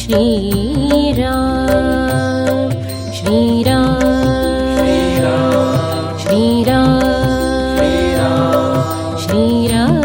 श्री राम श्री राम श्री राम श्री राम श्री राम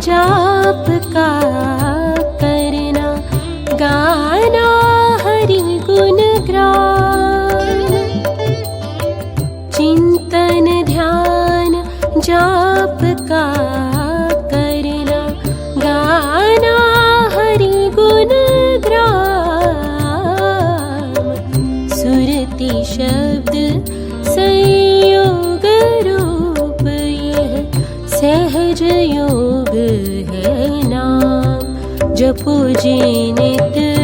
जाप का करना गाना हरि गुण गान चिंतन ध्यान जाप का करना गाना हरि गुण ग्राम सुरति शब्द संयोग रूप यह सहज योग है नाम जपो जी नित